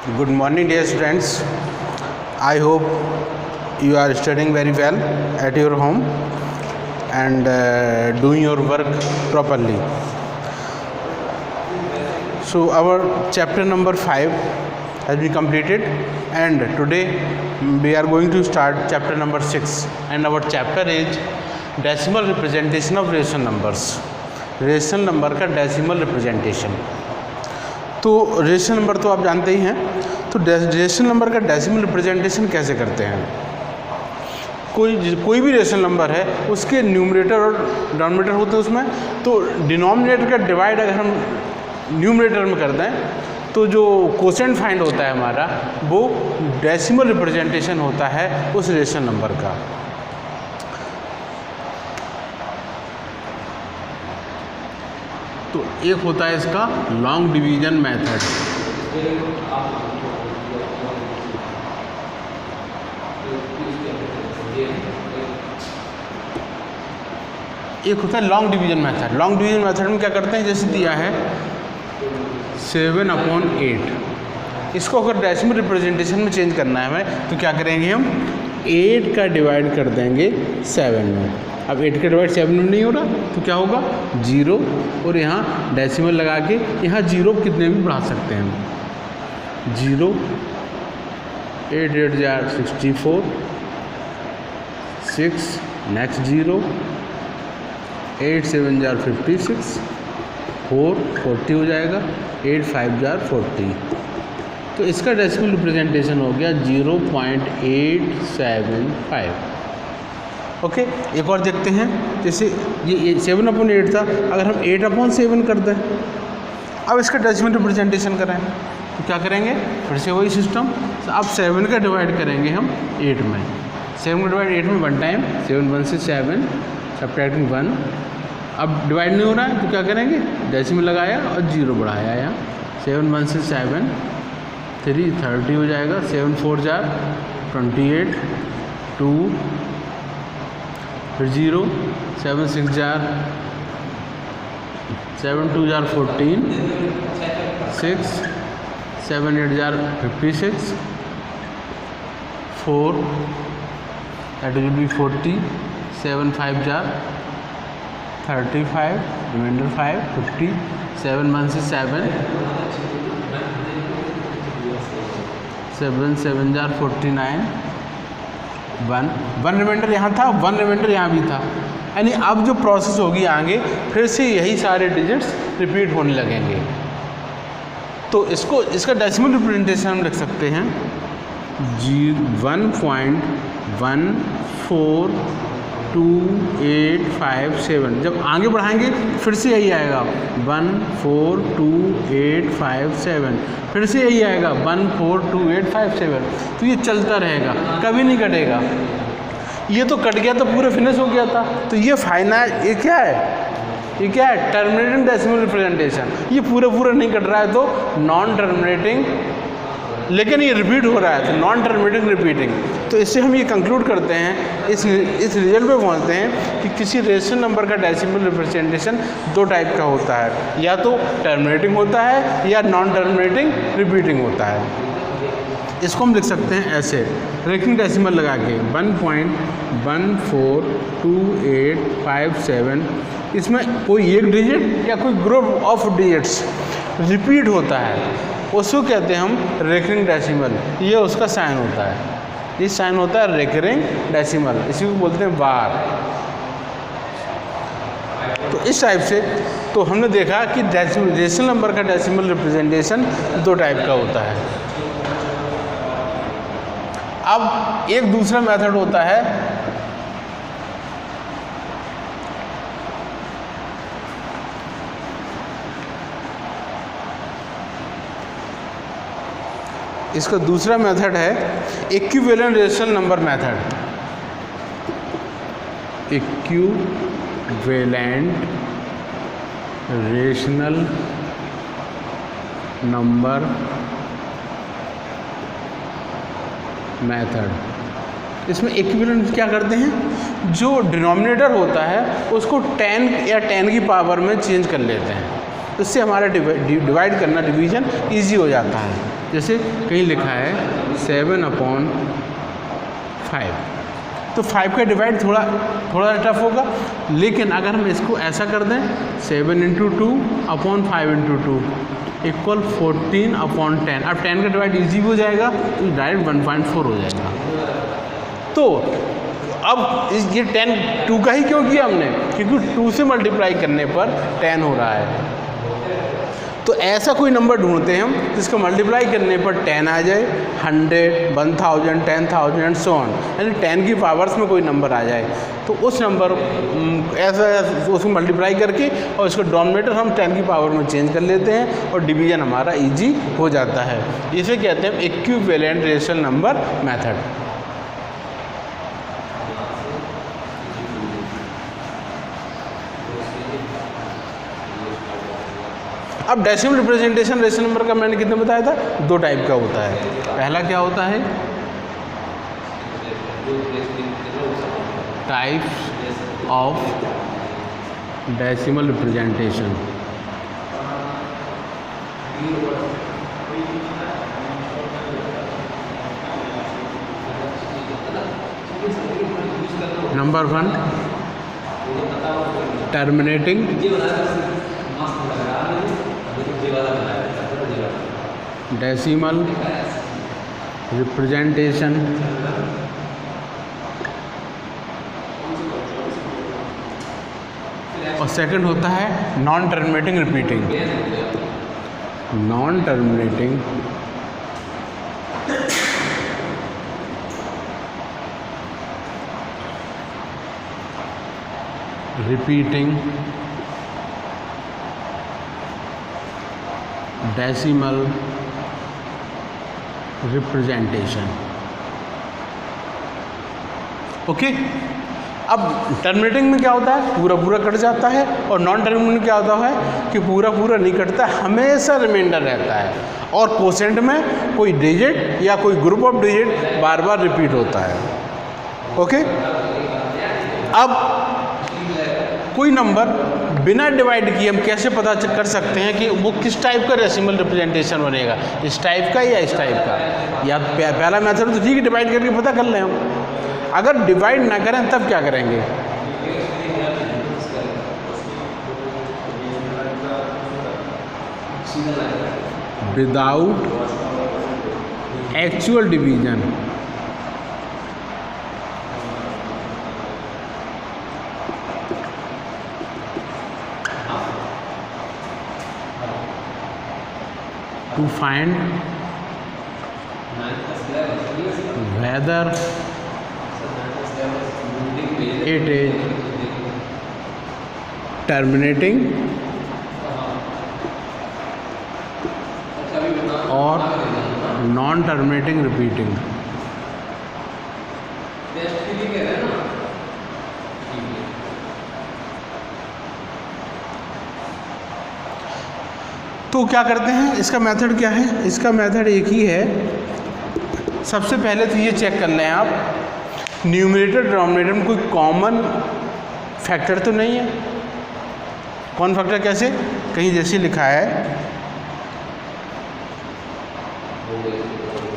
Good morning, dear students. I hope you are studying very well at your home and doing your work properly. So our chapter number 5 has been completed, and today we are going to start chapter number 6, and our chapter is decimal representation of rational numbers. Rational number का decimal representation. तो rational number तो आप जानते ही हैं, तो rational number का decimal representation कैसे करते हैं। कोई भी रेशनल नंबर है, उसके न्यूमरेटर और डिनोमिनेटर होते हैं उसमें, तो डिनोमिनेटर का डिवाइड अगर हम न्यूमरेटर में कर दें तो जो कोशेंट फाइंड होता है हमारा, वो डेसिमल रिप्रेजेंटेशन होता है उस रेशनल नंबर का। तो एक होता है इसका लॉन्ग डिवीजन मेथड। एक होता है long division method. Long division method में क्या करते हैं, जैसे दिया है 7/8, इसको अगर डेसिमल रिप्रेजेंटेशन में चेंज करना है हमें, तो क्या करेंगे हम 8 का डिवाइड कर देंगे 7 में। अब 8 का डिवाइड 7 में नहीं हो रहा, तो क्या होगा 0, और यहाँ डेसिमल लगा के यहाँ 0 कितने भी बढ़ा सकते हैं हम। 0, 8 8 जार 64, 6 नेक्स्ट 0, 8 7 जार 56, 4 40 हो जाएगा, 8 5 जार 40। तो इसका डेसिमल रिप्रेजेंटेशन हो गया 0.875। ओके, एक और देखते हैं, जैसे ये 7/8 था, अगर हम 8/7 कर दें, अब इसका डेसिमल रिप्रेजेंटेशन करें तो क्या करेंगे, फिर से वही सिस्टम। अब 7 का डिवाइड करेंगे हम 8 में। 7 का डिवाइड 8 में 1 टाइम, 7 1 से 7 सब्ट्रैक्टिंग 1। अब डिवाइड नहीं हो रहा है तो क्या करेंगे, डेसिमल लगाया और 0 बढ़ाया यहाँ। 7 1 से 7 3 30 हो जाएगा, 7 4 जार 28, 2 फिर 0, 7 6 जार 7 2 जार 14, 6 7 8 जार 56, 4 that will be 40, 7 5 जार 35, रिमाइंडर 5 50, 7 1 से 7 7 7 जार 49, 1 रिमाइंडर यहाँ था, 1 रिमाइंडर यहाँ भी था। यानी अब जो प्रोसेस होगी आगे, फिर से यही सारे डिजिट्स रिपीट होने लगेंगे। तो इसका डेसिमल रिप्रेजेंटेशन हम लिख सकते हैं 1.14285 जब आगे बढ़ाएंगे फिर से यही आएगा 14285, फिर से यही आएगा 14285। तो ये चलता रहेगा, कभी नहीं कटेगा। ये तो कट गया तो पूरा फिनिश हो गया था। तो ये फाइनल, ये क्या है टर्मिनेटिंग डेसिमल रिप्रेजेंटेशन। ये पूरा नहीं कट रहा है तो नॉन टर्मिनेटिंग, लेकिन ये रिपीट हो रहा है तो नॉन टर्मिनेटिंग रिपीटिंग। तो इससे हम ये कंक्लूड करते हैं, इस रिजल्ट पे पहुंचते हैं कि किसी रेशनल नंबर का डेसिमल रिप्रेजेंटेशन 2 टाइप का होता है, या तो टर्मिनेटिंग होता है या नॉन टर्मिनेटिंग रिपीटिंग होता है। इसको हम लिख सकते हैं ऐसे, रेखिंग डेसिमल लगा के 1.14285। इसमें कोई एक डिजिट या कोई ग्रुप ऑफ डिजिट्स रिपीट होता है, उसको कहते हैं हम रेकरिंग डेसिमल। ये उसका साइन होता है, ये साइन होता है रेकरिंग डेसिमल, इसी को बोलते हैं बार। तो इस टाइप से तो हमने देखा कि रेशनल नंबर का डेसिमल रिप्रेजेंटेशन 2 टाइप का होता है। अब एक दूसरा मेथड होता है इसका दूसरा मेथड है equivalent rational number method. Equivalent rational number method. इसमें इक्विवेलेंट क्या करते हैं, जो डिनोमिनेटर होता है उसको 10 या 10 की पावर में चेंज कर लेते हैं। तो इससे हमारा डिवाइड करना, डिवीज़न ईजी हो जाता है। जैसे कहीं लिखा है 7/5, तो 5 का डिवाइड थोड़ा टफ होगा, लेकिन अगर हम इसको ऐसा कर दें 7 × 2/5 × 2 = 14/10। अब 10 का डिवाइड ईजी हो जाएगा तो डायरेक्ट 1.4 हो जाएगा। तो अब ये 10 2 का ही क्यों किया हमने, क्योंकि 2 से मल्टीप्लाई करने पर 10 हो रहा है। तो ऐसा कोई नंबर ढूंढते हैं हम जिसको मल्टीप्लाई करने पर 10 आ जाए, 100, 1000, 10,000 एंड सो ऑन, यानी 10 की पावर्स में कोई नंबर आ जाए। तो उस नंबर ऐसा उसको मल्टीप्लाई करके और इसको डिनोमिनेटर हम 10 की पावर में चेंज कर लेते हैं और डिवीज़न हमारा ईजी हो जाता है। इसे कहते हैं इक्विवेलेंट रेशनल नंबर मेथड। अब डेसिमल रिप्रेजेंटेशन रेशनल नंबर का मैंने कितने बताया था, 2 टाइप का होता है। पहला क्या होता है, types of decimal representation. Number 1 terminating decimal representation, और सेकंड होता है non terminating repeating. Non terminating repeating decimal representation. Okay, अब टर्मिनेटिंग में क्या होता है, पूरा पूरा कट जाता है, और नॉन टर्मिनेटिंग में क्या होता है कि पूरा पूरा नहीं कटता, हमेशा रिमाइंडर रहता है, और कोसेंट में कोई डिजिट या कोई group of digit bar bar repeat होता है। ओके, अब कोई नंबर बिना डिवाइड किए हम कैसे पता कर सकते हैं कि वो किस टाइप का डेसिमल रिप्रेजेंटेशन बनेगा, इस टाइप का या इस टाइप का। या पहला मेथड तो ठीक है, डिवाइड करके पता कर लें हम। अगर डिवाइड ना करें तब क्या करेंगे, without actual division. To find whether it is terminating or non-terminating repeating। तो क्या करते हैं, इसका मेथड क्या है, इसका मेथड एक ही है। सबसे पहले तो ये चेक कर लें आप, न्यूमरेटर डिनोमिनेटर में कोई कॉमन फैक्टर तो नहीं है। कॉमन फैक्टर कैसे, कहीं जैसे लिखा है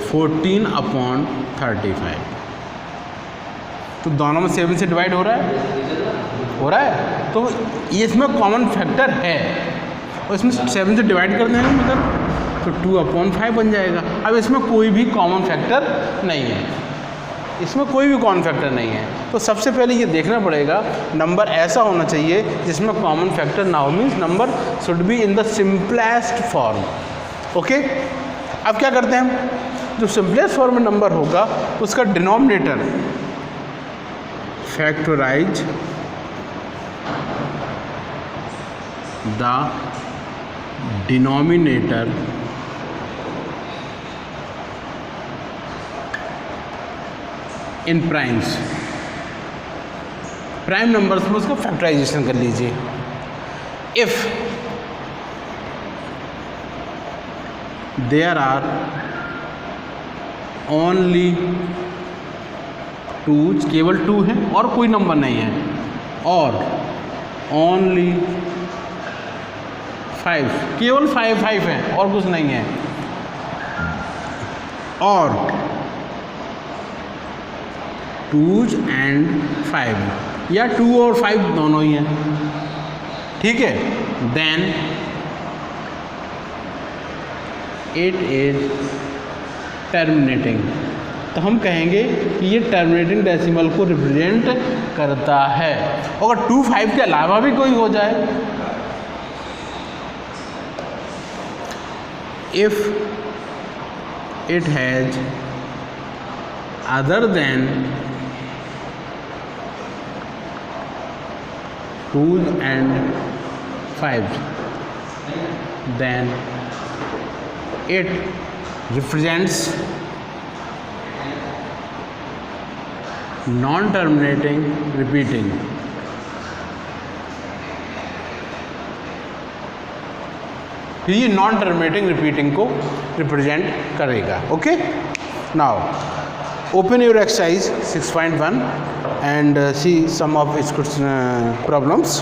14/35, तो दोनों में 7 से डिवाइड हो रहा है, तो ये इसमें कॉमन फैक्टर है, और इसमें 7 से डिवाइड कर देंगे मतलब तो 2/5 बन जाएगा। अब इसमें कोई भी कॉमन फैक्टर नहीं है, इसमें कोई भी कॉमन फैक्टर नहीं है। तो सबसे पहले ये देखना पड़ेगा नंबर ऐसा होना चाहिए जिसमें कॉमन फैक्टर ना हो, means number should be in the simplest form. Okay, अब क्या करते हैं हम, जो सिंपलेस्ट फॉर्म में नंबर होगा उसका denominator factorize the denominator in primes. Prime numbers में उसका फैक्टराइजेशन कर लीजिए। इफ देयर आर ओनली 2, केवल 2 है और कोई नंबर नहीं है, और ओनली 5, केवल 5 है और कुछ नहीं है। और 2s and 5 या 2 और 5 दोनों ही हैं, ठीक है। देन इट इज टर्मिनेटिंग, तो हम कहेंगे कि ये टर्मिनेटिंग डेसिमल को रिप्रेजेंट करता है। अगर 2 5 के अलावा भी कोई हो जाए, if it has other than 2s and 5s, then it represents non-terminating repeating। फिर ये नॉन टर्मिनेटिंग रिपीटिंग को रिप्रेजेंट करेगा। Okay, now open your exercise 6.1 and see some of its problems।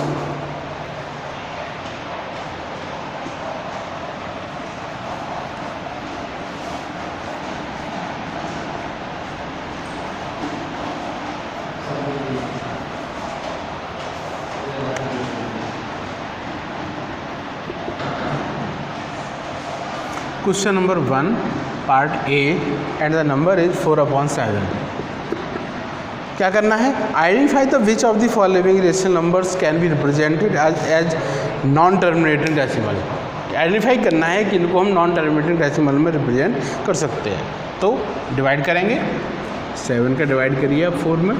Question number 1 part A and the number is 4/7। क्या करना है? Identify the which of the following rational numbers can be represented as non terminating decimal. Identify करना है कि इनको हम non terminating decimal में represent कर सकते हैं। तो डिवाइड करेंगे, 7 का डिवाइड करिए आप 4 में,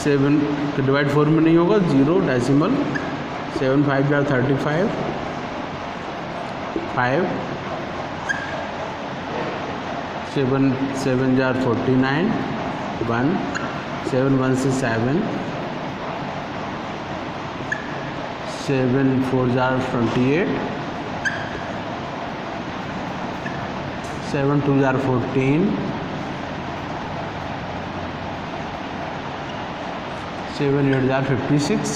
7 का डिवाइड 4 में नहीं होगा, 0 डेसिमल, 7 5 जार 35, 5 7 7 जार 49, 1 7 1 से 7 7 4 जार 28, 7 2 जार 14, 7 8 जार 56।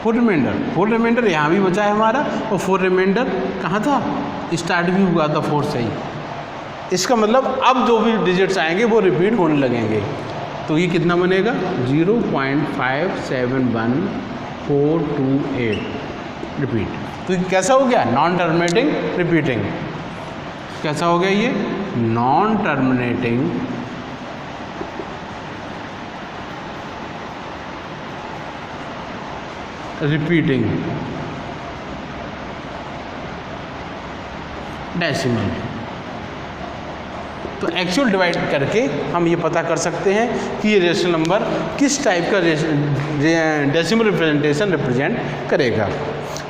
4 रिमाइंडर यहाँ भी बचा है हमारा, और 4 रिमाइंडर कहाँ था? स्टार्ट भी हुआ था 4 से ही। इसका मतलब अब जो भी डिजिट्स आएंगे वो रिपीट होने लगेंगे। तो ये कितना बनेगा? 0.571428 रिपीट। तो ये कैसा हो गया? Non terminating repeating. कैसा हो गया ये? Non terminating repeating decimal. तो एक्चुअल डिवाइड करके हम ये पता कर सकते हैं कि ये रेशनल नंबर किस टाइप का डेसिमल रिप्रेजेंटेशन रिप्रेजेंट करेगा।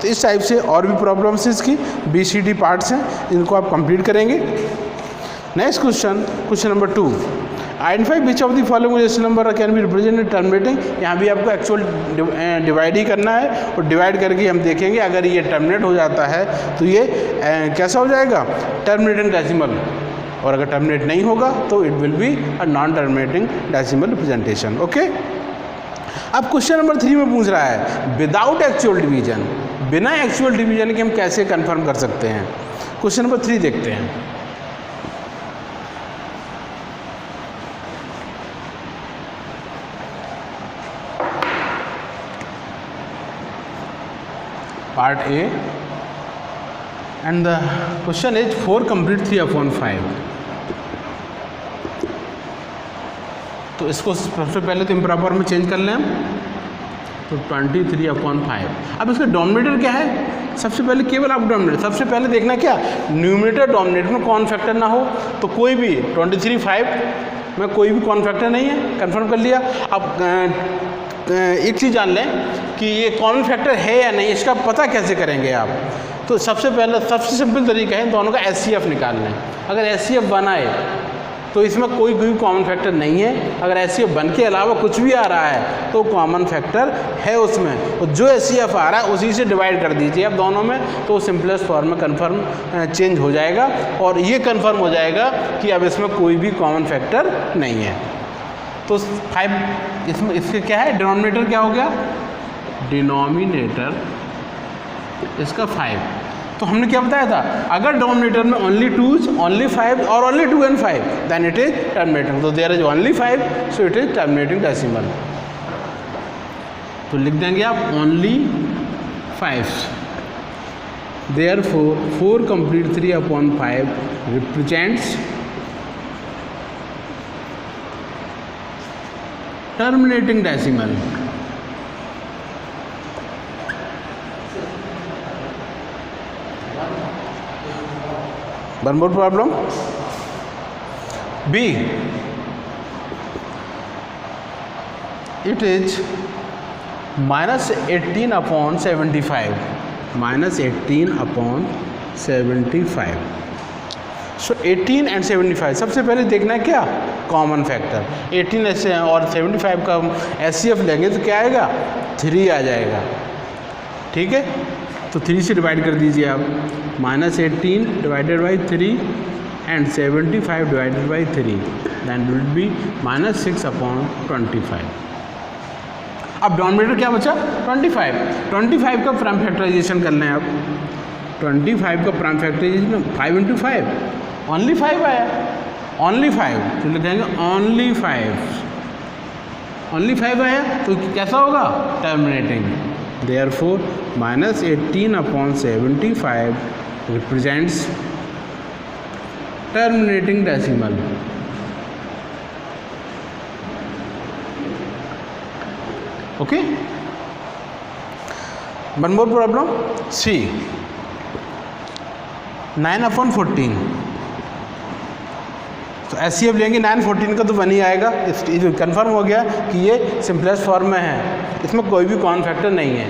तो इस टाइप से और भी प्रॉब्लम्स इसकी BCD पार्ट्स हैं, इनको आप कंप्लीट करेंगे। Next question number 2, identify which of the following rational number can be represented terminating. यहाँ भी आपको एक्चुअल डिवाइड ही करना है, और डिवाइड करके हम देखेंगे अगर ये टर्मिनेट हो जाता है तो ये कैसा हो जाएगा? Terminating decimal. और अगर टर्मिनेट नहीं होगा तो it will be a non terminating decimal representation. Okay, अब क्वेश्चन नंबर 3 में पूछ रहा है विदाउट एक्चुअल डिवीजन, बिना एक्चुअल डिवीजन के हम कैसे कंफर्म कर सकते हैं। क्वेश्चन नंबर 3 देखते हैं। Part A and the question is 4 complete 3/5। तो इसको सबसे पहले तो इम्प्रॉपर में चेंज कर लें हम, तो 23/5। अब इसका डोमिनेटर क्या है? सबसे पहले केवल आप डोमिनेटर, सबसे पहले देखना क्या, न्यूमरेटर डोमिनेटर में कॉमन फैक्टर ना हो। तो कोई भी 23/5 में कोई भी कॉमन फैक्टर नहीं है, कंफर्म कर लिया। अब एक चीज़ जान लें कि ये कॉमन फैक्टर है या नहीं, इसका पता कैसे करेंगे आप। तो सबसे पहले सबसे सिंपल तरीका है दोनों का HCF निकाल लें। अगर HCF बनाए तो इसमें कोई कॉमन फैक्टर नहीं है। अगर HCF बन के अलावा कुछ भी आ रहा है तो कॉमन फैक्टर है उसमें, और जो HCF आ रहा है उसी से डिवाइड कर दीजिए आप दोनों में, तो सिंपलेस्ट फॉर्म में कन्फर्म चेंज हो जाएगा, और ये कन्फर्म हो जाएगा कि अब इसमें कोई भी कॉमन फैक्टर नहीं है। तो 5 इसमें इसके क्या है, डिनोमिनेटर क्या हो गया? डिनोमिनेटर इसका 5। तो हमने क्या बताया था, अगर डिनोमिनेटर में ओनली 2s, ओनली 5 और only 2 and 5 then it is terminating. तो there is only 5 so it is terminating decimal. तो लिख देंगे आप only 5। Therefore 4 complete 3/5 represents terminating decimal। One more problem. B. It is -18/75. -18/75। So 18 and 75 सबसे पहले देखना है क्या, कॉमन फैक्टर। 18 ऐसे और 75 का HCF लेंगे तो क्या आएगा, 3 आ जाएगा। ठीक है, तो 3 से डिवाइड कर दीजिए आप। -18 divided by 3 and 75 divided by 3 then will be -6/25। अब डिनोमिनेटर क्या बचा, 25। 25 का प्राइम फैक्टराइजेशन करना है आप। 25 का प्राइम फैक्टराइजेशन 5 × 5 ओनली 5 आया, ओनली 5 तो लिखेंगे ओनली 5। ओनली 5 आया तो कैसा होगा, terminating. Therefore -18/75 represents terminating decimal. Okay, one more problem c. 9/14 तो HCF लेंगे 9/14 का तो 1 ही आएगा। इस कंफर्म हो गया कि ये सिंपलेस्ट फॉर्म में है, इसमें कोई भी कॉमन फैक्टर नहीं है।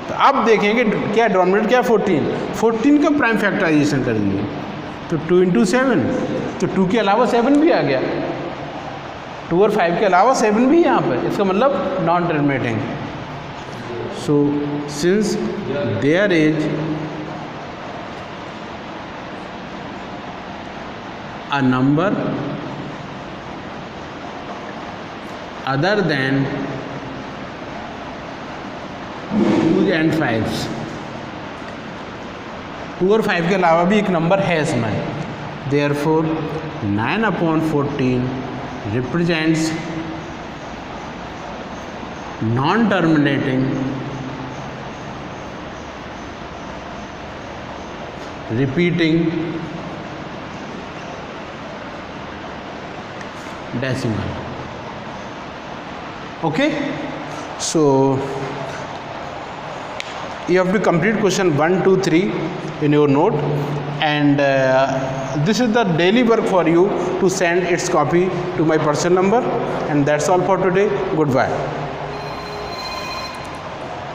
तो अब देखेंगे क्या डिनोमिनेटर क्या 14 का प्राइम फैक्टराइजेशन करेंगे तो 2 × 7 तो 2 के अलावा 7 भी आ गया, 2 और 5 के अलावा 7 भी यहाँ पर, इसका मतलब non terminating. So since there is a number other than 2s and 5s, 2 और 5 के अलावा भी एक नंबर है इसमें। Therefore 9/14 represents non-terminating repeating decimal। Okay, so you have to complete question 1, 2, 3 in your note, and this is the daily work for you to send its copy to my personal number, and that's all for today. Goodbye.